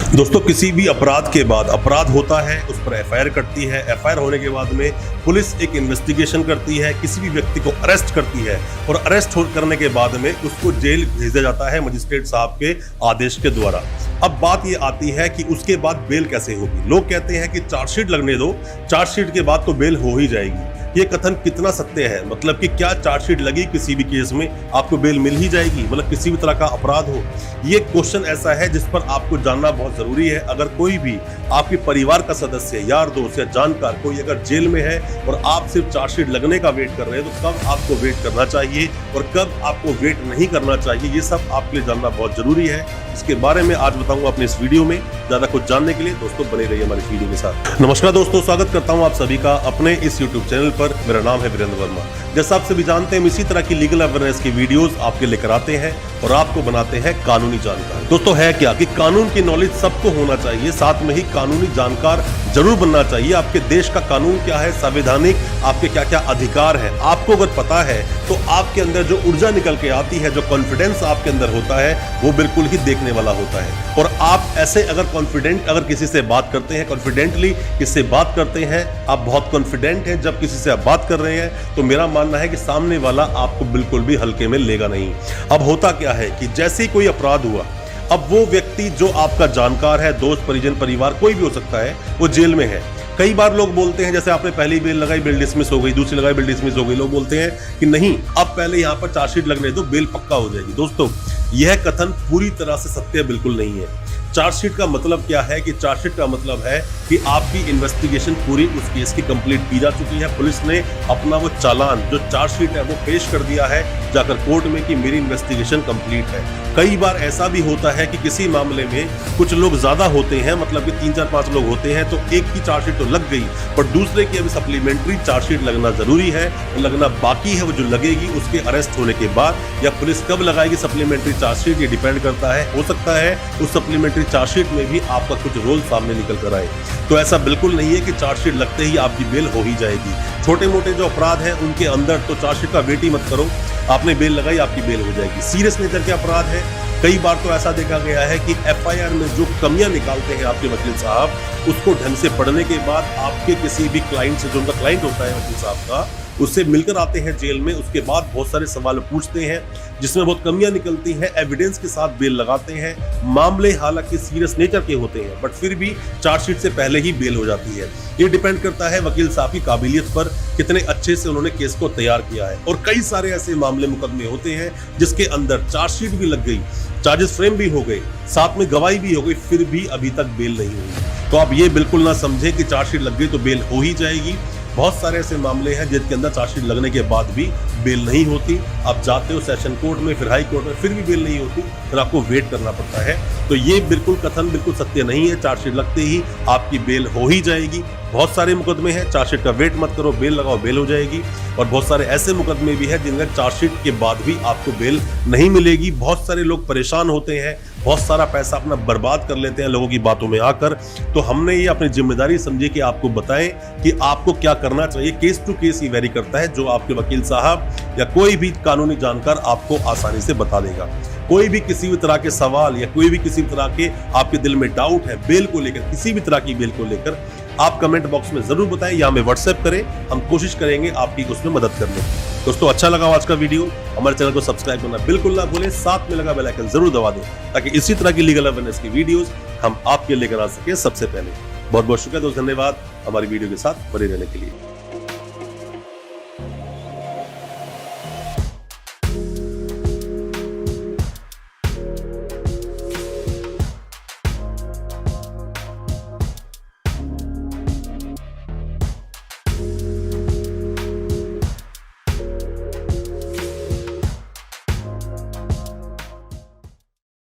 दोस्तों, किसी भी अपराध के बाद अपराध होता है, उस पर एफआईआर कटती है। एफआईआर होने के बाद में पुलिस एक इन्वेस्टिगेशन करती है, किसी भी व्यक्ति को अरेस्ट करती है और अरेस्ट करने के बाद में उसको जेल भेजा जाता है मजिस्ट्रेट साहब के आदेश के द्वारा। अब बात ये आती है कि उसके बाद बेल कैसे होगी। लोग कहते हैं कि चार्जशीट लगने दो, चार्जशीट के बाद तो बेल हो ही जाएगी। ये कथन कितना सत्य है? मतलब कि क्या चार्जशीट लगी किसी भी केस में आपको बेल मिल ही जाएगी? मतलब किसी भी तरह का अपराध हो, ये क्वेश्चन ऐसा है जिस पर आपको जानना बहुत जरूरी है। अगर कोई भी आपके परिवार का सदस्य, यार दोस्त या जानकार कोई अगर जेल में है और आप सिर्फ चार्जशीट लगने का वेट कर रहे हैं, तो कब आपको वेट करना चाहिए और कब आपको वेट नहीं करना चाहिए, ये सब आपके लिए जानना बहुत जरूरी है। इसके बारे में आज बताऊंगा अपने इस वीडियो में। ज्यादा कुछ जानने के लिए दोस्तों बने रहिए हमारे वीडियो के साथ। नमस्कार दोस्तों, स्वागत करता हूं आप सभी का अपने इस यूट्यूब चैनल पर। मेरा नाम है वीरेंद्र वर्मा। जैसा आप सभी जानते हैं, हम इसी तरह की लीगल अवेयरनेस की वीडियोस आपके लेकर आते हैं और आपको बनाते हैं कानूनी जानकार। दोस्तों, है क्या कि कानून की नॉलेज सबको होना चाहिए, साथ में ही कानूनी जानकार जरूर बनना चाहिए। आपके देश का कानून क्या है, संवैधानिक आपके क्या क्या अधिकार है, आपको अगर पता है तो आपके अंदर जो ऊर्जा निकल के आती है, जो कॉन्फिडेंस आपके अंदर होता है, वो बिल्कुल ही देखने वाला होता है। और आप ऐसे अगर किसी से बात करते हैं, कॉन्फिडेंटली किससे बात करते हैं, आप बहुत कॉन्फिडेंट हैं जब किसी से आप बात कर रहे हैं, तो मेरा मानना है कि सामने वाला आपको बिल्कुल भी हल्के में लेगा नहीं। अब होता क्या है कि जैसे ही कोई अपराध हुआ, अब वो व्यक्ति जो आपका जानकार है, दोस्त, परिजन, परिवार कोई भी हो सकता है, वो जेल में है। कई बार लोग बोलते हैं, जैसे आपने पहली बेल लगाई, बेल डिसमिस हो गई, दूसरी लगाई, बेल डिसमिस हो गई, लोग बोलते हैं कि नहीं, अब पहले यहाँ पर चार्जशीट लगने दो, बेल पक्का हो जाएगी। दोस्तों, यह कथन पूरी तरह से सत्य बिल्कुल नहीं है। चार्जशीट का मतलब क्या है कि चार्जशीट का मतलब है कि आपकी इन्वेस्टिगेशन पूरी उस केस की कंप्लीट की जा चुकी है। पुलिस ने अपना वो चालान जो चार्जशीट है वो पेश कर दिया है जाकर कोर्ट में कि मेरी इन्वेस्टिगेशन कंप्लीट है। कई बार ऐसा भी होता है कि किसी मामले में कुछ लोग ज्यादा होते हैं, मतलब कि 3, 4, 5 लोग होते हैं, तो एक की चार्जशीट तो लग गई, पर दूसरे की अभी सप्लीमेंट्री चार्जशीट लगना जरूरी है, लगना बाकी है। वो जो लगेगी उसके अरेस्ट होने के बाद, या पुलिस कब लगाएगी सप्लीमेंट्री चार्जशीट, ये डिपेंड करता है। हो सकता है उस सप्लीमेंट्री चार्जशीट में भी आपका कुछ रोल सामने निकल कर आए। तो ऐसा बिल्कुल नहीं है कि चार्जशीट लगते ही आपकी बेल हो ही जाएगी। छोटे मोटे जो अपराध हैं उनके अंदर तो चार्जशीट का वेट ही मत करो, आपने बेल लगाई, आपकी बेल हो जाएगी। सीरियस नेचर के अपराध है, कई बार तो ऐसा देखा गया है कि एफआईआर में जो कमियां निकालते हैं आपके वकील साहब, उसको ढंग से पढ़ने के बाद आपके किसी भी क्लाइंट से, जो उनका क्लाइंट होता है वकील साहब का, उससे मिलकर आते हैं जेल में, उसके बाद बहुत सारे सवाल पूछते हैं जिसमें बहुत कमियां निकलती हैं, एविडेंस के साथ बेल लगाते हैं। मामले हालांकि सीरियस नेचर के होते हैं, बट फिर भी चार्जशीट से पहले ही बेल हो जाती है। ये डिपेंड करता है वकील साहब की काबिलियत पर, कितने अच्छे से उन्होंने केस को तैयार किया है। और कई सारे ऐसे मामले मुकदमे होते हैं जिसके अंदर चार्जशीट भी लग गई, चार्जेस फ्रेम भी हो गए, साथ में गवाही भी हो गई, फिर भी अभी तक बेल नहीं हुई। तो आप ये बिल्कुल ना समझे कि चार्जशीट लग गई तो बेल हो ही जाएगी। बहुत सारे ऐसे मामले हैं जिनके अंदर चार्जशीट लगने के बाद भी बेल नहीं होती। आप जाते हो सेशन कोर्ट में, फिर हाई कोर्ट में, फिर भी बेल नहीं होती, फिर आपको वेट करना पड़ता है। तो ये बिल्कुल कथन बिल्कुल सत्य नहीं है। चार्जशीट लगते ही आपकी बेल हो ही जाएगी। बहुत सारे मुकदमे हैं, चार्जशीट का वेट मत करो, बेल लगाओ, बेल हो जाएगी। और बहुत सारे ऐसे मुकदमे भी हैं जिनमें चार्जशीट के बाद भी आपको बेल नहीं मिलेगी। बहुत सारे लोग परेशान होते हैं, बहुत सारा पैसा अपना बर्बाद कर लेते हैं लोगों की बातों में आकर। तो हमने ये अपनी जिम्मेदारी समझी कि आपको बताएं कि आपको क्या करना चाहिए। केस टू केस ही वेरी करता है, जो आपके वकील साहब या कोई भी कानूनी जानकार आपको आसानी से बता देगा। कोई भी किसी भी तरह के सवाल या कोई भी किसी भी तरह के आपके दिल में डाउट है बेल को लेकर, किसी भी तरह की बेल को लेकर, आप कमेंट बॉक्स में जरूर बताएं या हमें व्हाट्सएप करें, हम कोशिश करेंगे आपकी उसमें मदद करने की। दोस्तों, अच्छा लगा आज का वीडियो, हमारे चैनल को सब्सक्राइब करना बिल्कुल ना भूलें, साथ में लगा बेल आइकन जरूर दबा दें ताकि इसी तरह की लीगल अवेयरनेस की वीडियोस हम आपके लेकर आ सके सबसे पहले। बहुत बहुत शुक्रिया दोस्तों, धन्यवाद हमारी वीडियो के साथ बने रहने के लिए।